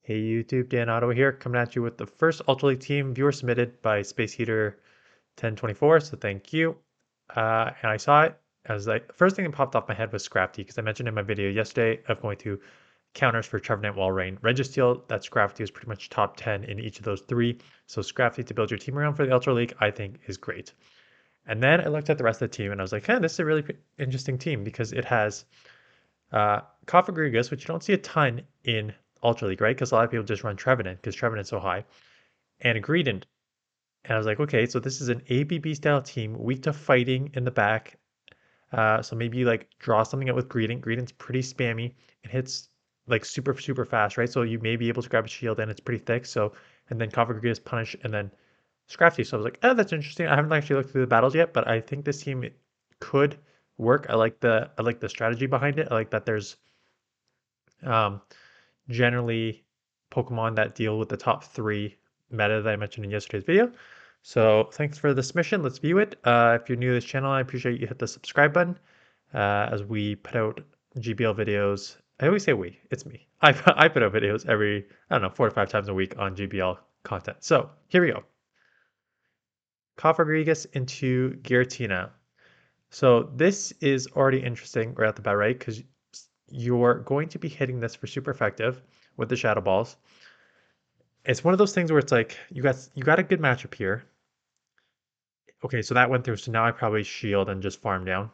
Hey YouTube, Dan Ottawa here, coming at you with the first Ultra League team viewer submitted by Space Heater 1024, so thank you. And I saw it, I was like, the first thing that popped off my head was Scrafty, because I mentioned in my video yesterday of going to counters for Trevenant, Walrein, Registeel, that Scrafty is pretty much top 10 in each of those three. So Scrafty to build your team around for the Ultra League, I think is great. And then I looked at the rest of the team and I was like, this is a really interesting team because it has Cofagrigus, which you don't see a ton in Ultra League, right? Because a lot of people just run Trevenant because Trevenant's so high, and Greedent. And I was like, okay, so this is an ABB style team, weak to fighting in the back. So maybe you like draw something out with Greedent. Greedent's pretty spammy. It hits like super fast, right? So you may be able to grab a shield and it's pretty thick. So and then Cofagrigus punish and then Scrafty. So I was like, oh, that's interesting. I haven't actually looked through the battles yet, but I think this team could work. I like the strategy behind it. I like that there's um, generally Pokemon that deal with the top three meta that I mentioned in yesterday's video. So thanks for the submission. Let's view it. If you're new to this channel, I appreciate you hit the subscribe button as we put out GBL videos. I always say we, it's me. I put out videos every, I don't know, 4 to 5 times a week on GBL content. So here we go. Cofagrigus into Giratina. So this is already interesting right off the bat, right? Because you're going to be hitting this for super effective with the Shadow Balls. It's one of those things where it's like you got a good matchup here. Okay, so that went through. So now I probably shield and just farm down.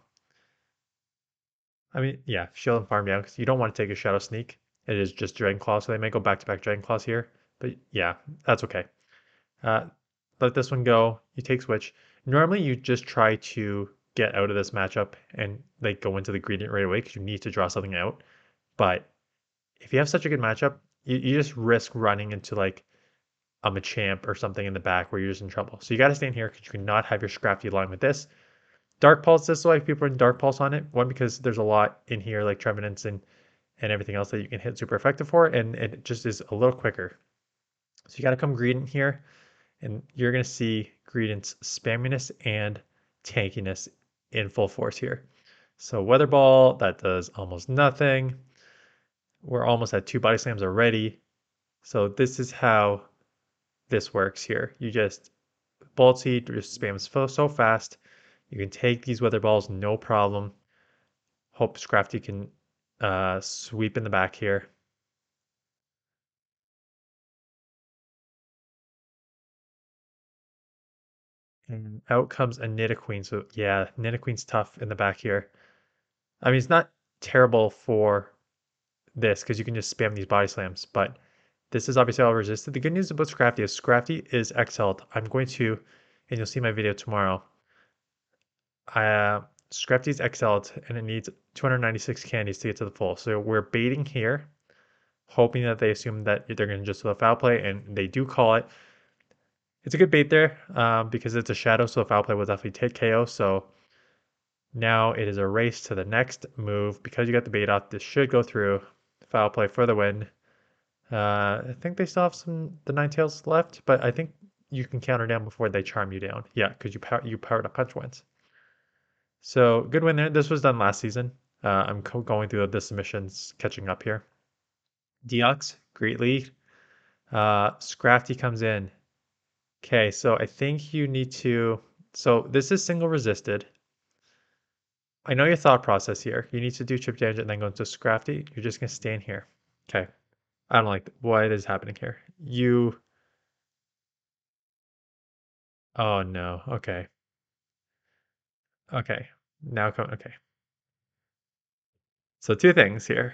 I mean, yeah, shield and farm down because you don't want to take a Shadow Sneak. It is just Dragon Claw, so they may go back-to-back Dragon Claws here. But yeah, that's okay. Uh, let this one go. You take switch. Normally, you just try to get out of this matchup and like go into the gradient right away because you need to draw something out. But if you have such a good matchup, you just risk running into like a Machamp or something in the back where you're just in trouble. So you got to stand here because you cannot have your Scrafty line with this. Dark Pulse, this is why people are in Dark Pulse on it. One, because there's a lot in here like Trevenants and everything else that you can hit super effective for, and it just is a little quicker. So you got to come Greedent here, and you're going to see Greedent's spamminess and tankiness in full force here. So Weather Ball, that does almost nothing. We're almost at 2 body slams already. So this is how this works here. You just Bullet Seed just spams so fast. You can take these Weather Balls no problem. Hope Scrafty can sweep in the back here. And out comes a Nidoqueen. So yeah, Nidoqueen's tough in the back here. I mean, it's not terrible for this because you can just spam these body slams, but this is obviously all resisted. The good news about Scrafty is excelled. I'm going to, and you'll see my video tomorrow. Scrafty's excelled and it needs 296 candies to get to the full. So we're baiting here, hoping that they assume that they're going to just do a foul play, and they do call it. It's a good bait there because it's a shadow, so a foul play will definitely take KO. So now it is a race to the next move. Because you got the bait off, this should go through. Foul play for the win. I think they still have the Ninetales left, but I think you can counter down before they charm you down. Yeah, because you powered up punch once. So good win there. This was done last season. I'm going through the submissions, catching up here. Deox, great lead. Scrafty comes in. Okay, so I think you need to. So this is single resisted. I know your thought process here. You need to do chip damage and then go into Scrafty. You're just gonna stand here. Okay. I don't like what is happening here. You. Oh no. Okay. Okay. Now come. Okay. So two things here.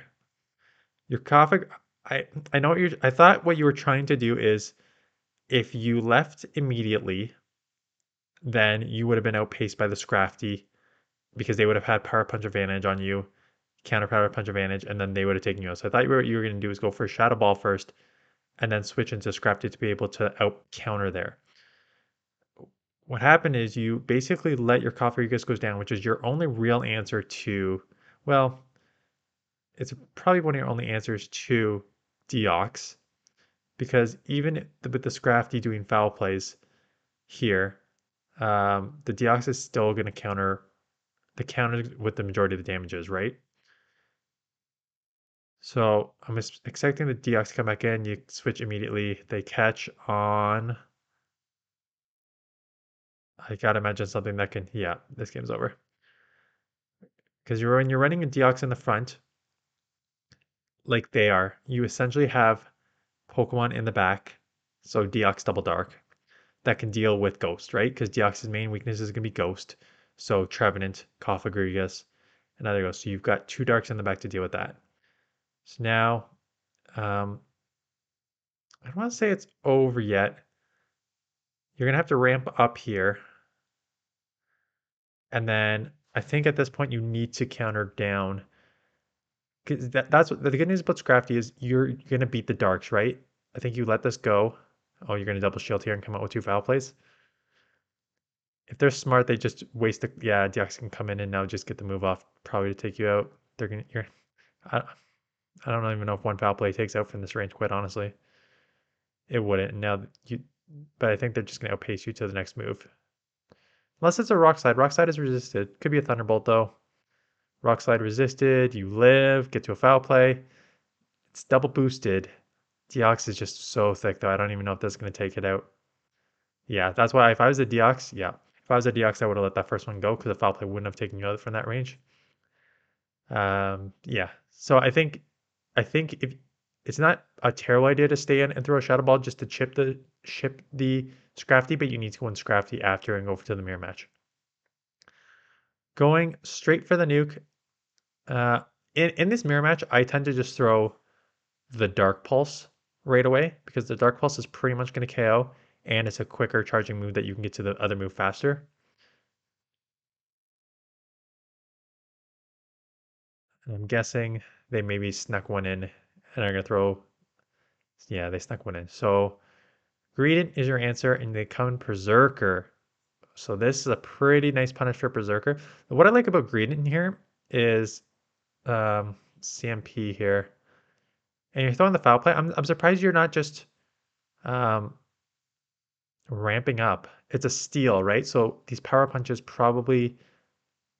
Your Kafka. I know what you're. I thought what you were trying to do is if you left immediately, then you would have been outpaced by the Scrafty because they would have had Power Punch advantage on you, counter Power Punch advantage, and then they would have taken you out. So I thought what you were going to do is go for Shadow Ball first, and then switch into Scrafty to be able to out counter there. What happened is you basically let your Cofagrigus goes down, which is your only real answer to, well, it's probably one of your only answers to Deox, because even with the Scrafty doing foul plays here, the Deox is still going to counter the counter with the majority of the damages, right? So I'm expecting the Deox to come back in. You switch immediately. They catch on. I gotta imagine something that can. Yeah, this game's over. Because when you're running a Deox in the front, like they are, you essentially have Pokemon in the back. So Deox Double Dark that can deal with Ghost, right? Because Deox's main weakness is gonna be Ghost. So Trevenant, Cofagrigus, and other Ghosts. So you've got two Darks in the back to deal with that. So now, um, I don't want to say it's over yet. You're gonna have to ramp up here. And then I think at this point you need to counter down. Because that's what the good news about Scrafty is you're gonna beat the darks, right? I think you let this go. Oh, you're gonna double shield here and come out with two foul plays. If they're smart, they just waste the yeah, Deox can come in and now just get the move off, probably to take you out. They're gonna you're I, I don't even know if one foul play takes out from this range, quite honestly. It wouldn't. Now you but I think they're just gonna outpace you to the next move. Unless it's a rock slide. Rock slide is resisted. Could be a thunderbolt though. Rock slide resisted, you live, get to a foul play. It's double boosted. Deox is just so thick though. I don't even know if that's going to take it out. Yeah, that's why if I was a Deox, yeah. If I was a Deox, I would have let that first one go because the foul play wouldn't have taken you out from that range. Yeah. So I think if it's not a terrible idea to stay in and throw a shadow ball just to chip the Scrafty, but you need to go in Scrafty after and go to the mirror match. Going straight for the nuke. Uh, in this mirror match, I tend to just throw the Dark Pulse right away because the Dark Pulse is pretty much going to KO and it's a quicker charging move that you can get to the other move faster. And I'm guessing they maybe snuck one in and are going to throw. Yeah, they snuck one in. So Greedent is your answer, and they come Berserker. So this is a pretty nice punish for Berserker. What I like about Greedent here is CMP here. And you're throwing the foul play. I'm surprised you're not just um, ramping up. It's a steal, right? So these power punches probably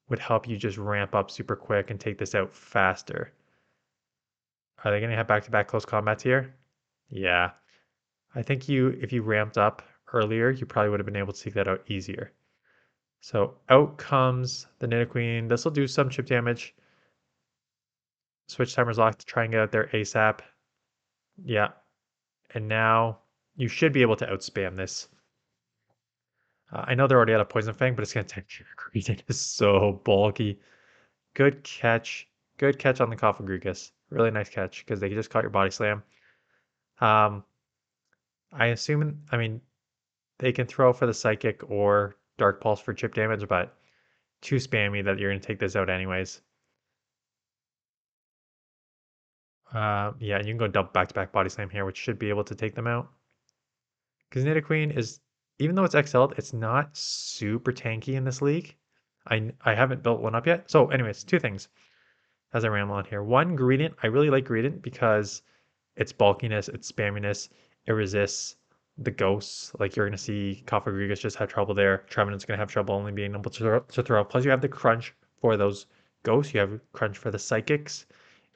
would help you just ramp up super quick and take this out faster. Are they going to have back-to-back close combats here? Yeah. I think if you ramped up earlier, you probably would have been able to take that out easier. So out comes the Nidoqueen. This will do some chip damage. Switch timer's locked to try and get out there ASAP. Yeah. And now you should be able to outspam this. I know they're already out of Poison Fang, but it's going to take your Greedent is so bulky. Good catch. Good catch on the Cofagrigus. Really nice catch because they just caught your body slam. Um, I mean, they can throw for the Psychic or Dark Pulse for chip damage, but too spammy that you're going to take this out anyways. Yeah, you can go double back-to-back body slam here, which should be able to take them out. Because Nidoqueen is, even though it's XL'd, it's not super tanky in this league. I haven't built one up yet. So anyways, two things as I ramble on here. One, Greedent. I really like Greedent because its bulkiness, its spamminess, it resists the ghosts. Like you're gonna see Cofagrigus just have trouble there. Trevenant's gonna have trouble only being able to throw. Plus you have the crunch for those ghosts. You have crunch for the psychics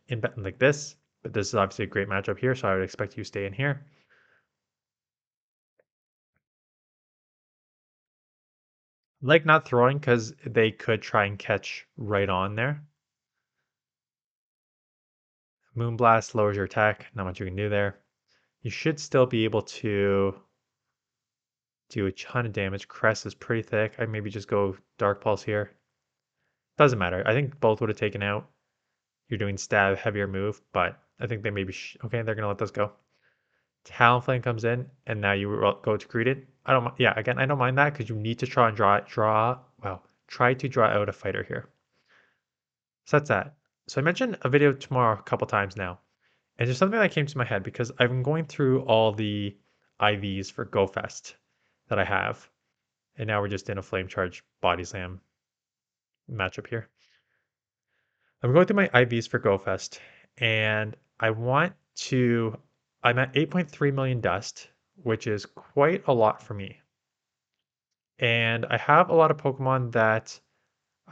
in like this. But this is obviously a great matchup here, so I would expect you to stay in here. Like not throwing because they could try and catch right on there. Moonblast lowers your attack. Not much you can do there. You should still be able to do a ton of damage. Crest is pretty thick. I maybe just go Dark Pulse here. Doesn't matter. I think both would have taken out. You're doing stab, heavier move, but I think they maybe okay. They're gonna let this go. Talonflame comes in, and now you go to Greedent. I don't. Yeah, again, I don't mind that because you need to try and try to draw out a fighter here. So that's that. So I mentioned a video tomorrow a couple times now, and there's something that came to my head because I've been going through all the IVs for GoFest that I have, and now we're just in a Flame Charge Body Slam matchup here. I'm going through my IVs for GoFest, and I'm at 8.3 million dust, which is quite a lot for me. And I have a lot of Pokemon that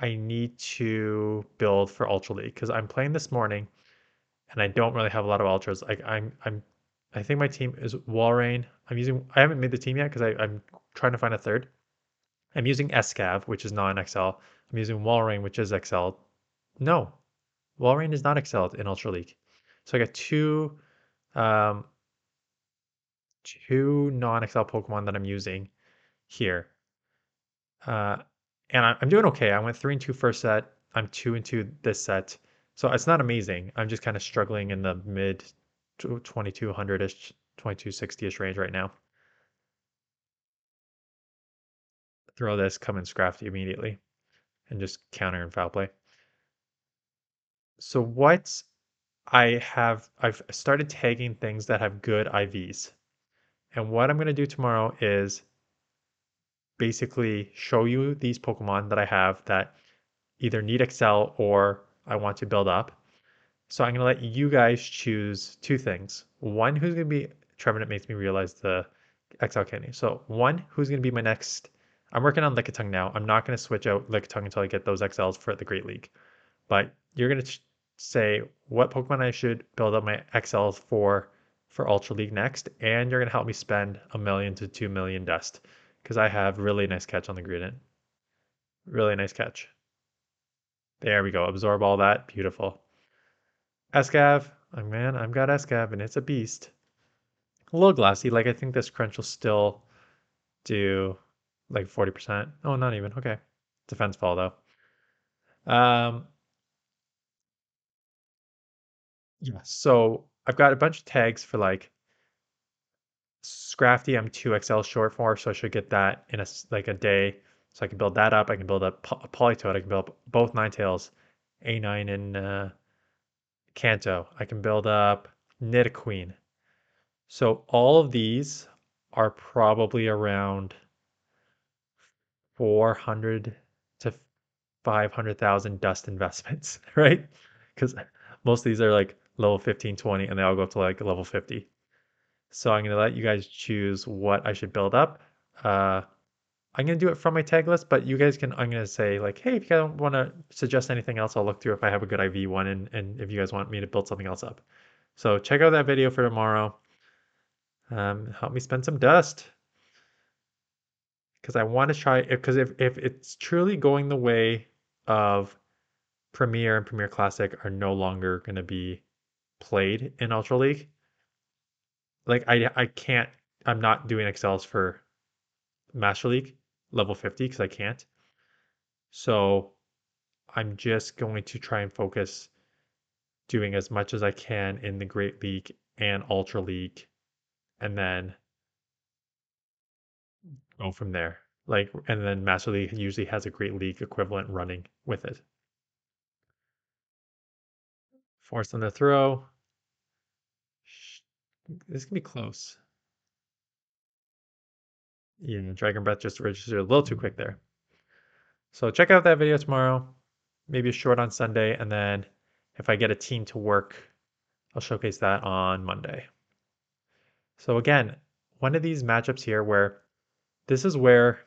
I need to build for Ultra League because I'm playing this morning and I don't really have a lot of ultras. I think my team is Walrein. I haven't made the team yet because I'm trying to find a third. I'm using Escav, which is non-XL. I'm using Walrein, which is XL. No, Walrein is not XL in Ultra League. So I got um, two non-XL Pokemon that I'm using here. Uh, and I'm doing okay. I went 3-2 first set. I'm 2-2 this set. So it's not amazing. I'm just kind of struggling in the mid 2200-ish, 2260-ish range right now. Throw this, come in Scrafty immediately, and just counter and foul play. So what I've started tagging things that have good IVs. And what I'm going to do tomorrow is basically show you these Pokemon that I have that either need Excel or I want to build up. So I'm going to let you guys choose two things. One, who's going to be Trevenant makes me realize the XL candy. So one, who's going to be my next. I'm working on Lickitung now. I'm not going to switch out Lickitung until I get those XLs for the Great League. But you're going to say what Pokemon I should build up my XLs for Ultra League next, and you're going to help me spend 1 million to 2 million dust because I have really nice catch on the Greedent. Really nice catch. There we go. Absorb all that. Beautiful. Escav. Oh, man, I've got Escav and it's a beast. A little glassy. Like I think this crunch will still do like 40%. Oh, not even. Okay. Defense fall though. Yeah. So I've got a bunch of tags for like Scrafty. I'm 2XL short for, so I should get that in like a day. So I can build that up. I can build up a Politoed. I can build up both Ninetales, A9 and Kanto. I can build up Nidoqueen. So all of these are probably around 400 to 500,000 dust investments, right? Because most of these are like level 15, 20, and they all go to like level 50. So I'm going to let you guys choose what I should build up. Uh, I'm going to do it from my tag list, but you guys can, I'm going to say like, hey, if you guys want to suggest anything else, I'll look through if I have a good IV one and if you guys want me to build something else up. So check out that video for tomorrow. Help me spend some dust because I want to try it. Because if it's truly going the way of Premier and Premier Classic are no longer going to be played in Ultra League, like I can't. I'm not doing excels for Master League level 50 because I can't. So I'm just going to try and focus doing as much as I can in the Great League and Ultra League, and then go from there. Like, and then Master League usually has a Great League equivalent running with it. Force them to throw. This can be close. Yeah, Dragon Breath just registered a little too quick there. So check out that video tomorrow. Maybe a short on Sunday, and then if I get a team to work, I'll showcase that on Monday. So again, one of these matchups here where this is where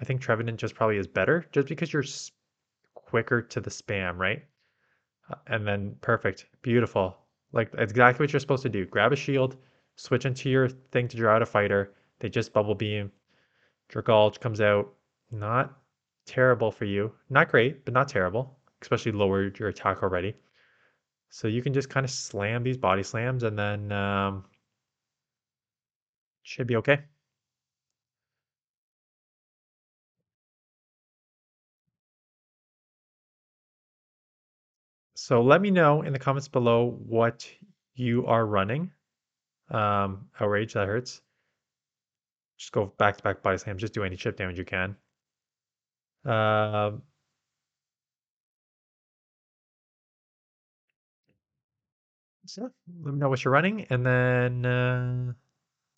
I think Trevenant just probably is better, just because you're quicker to the spam, right? And then perfect, beautiful. Like exactly what you're supposed to do. Grab a shield, switch into your thing to draw out a fighter. They just bubble beam. Dragalge comes out. Not terrible for you. Not great, but not terrible. Especially lowered your attack already. So you can just kind of slam these body slams and then should be okay. So let me know in the comments below what you are running. Outrage, that hurts. Just go back to back body slams. Just do any chip damage you can. Um, so let me know what you're running, and then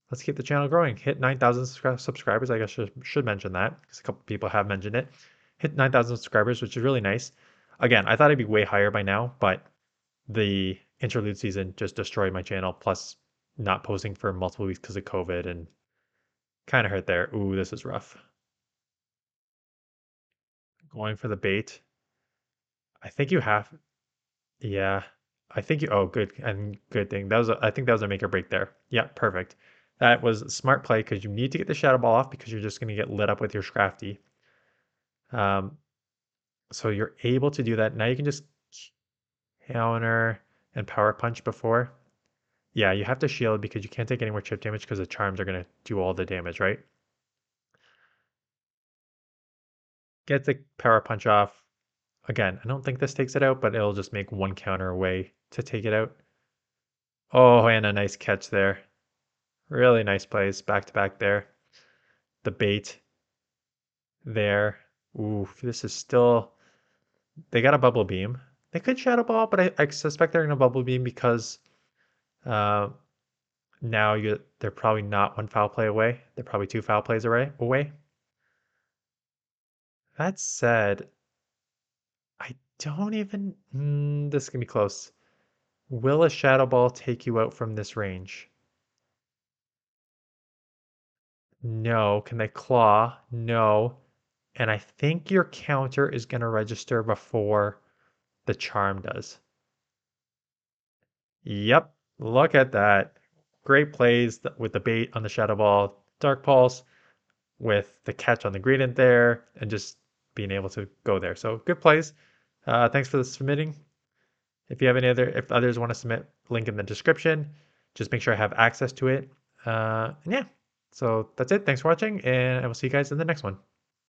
let's keep the channel growing. Hit 9,000 subscribers. I guess I should mention that because a couple people have mentioned it. Hit 9,000 subscribers, which is really nice. Again, I thought it'd be way higher by now, but the interlude season just destroyed my channel. Plus, not posting for multiple weeks because of COVID and kind of hurt there. Ooh, this is rough. Going for the bait. I think you have. Yeah. I think you, oh, good, and good thing. That was, I think that was a make or break there. Yeah, perfect. That was a smart play because you need to get the Shadow Ball off because you're just going to get lit up with your Scrafty. Um, so you're able to do that. Now you can just counter and power punch before. Yeah, you have to shield because you can't take any more chip damage because the charms are going to do all the damage, right? Get the power punch off. Again, I don't think this takes it out, but it'll just make one counter away to take it out. Oh, and a nice catch there. Really nice plays back to back there. The bait there. Ooh, this is still. They got a bubble beam. They could shadow ball, but I suspect they're going to bubble beam because uh, now they're probably not one foul play away. They're probably two foul plays away. That said, I don't even. This is going to be close. Will a shadow ball take you out from this range? No. Can they claw? No. And I think your counter is going to register before the charm does. Yep. Look at that. Great plays with the bait on the Shadow Ball, Dark Pulse, with the catch on the gradient there, and just being able to go there. So good plays. Thanks for the submitting. If you have any other, if others want to submit, link in the description. Just make sure I have access to it. And yeah, so that's it. Thanks for watching, and I will see you guys in the next one.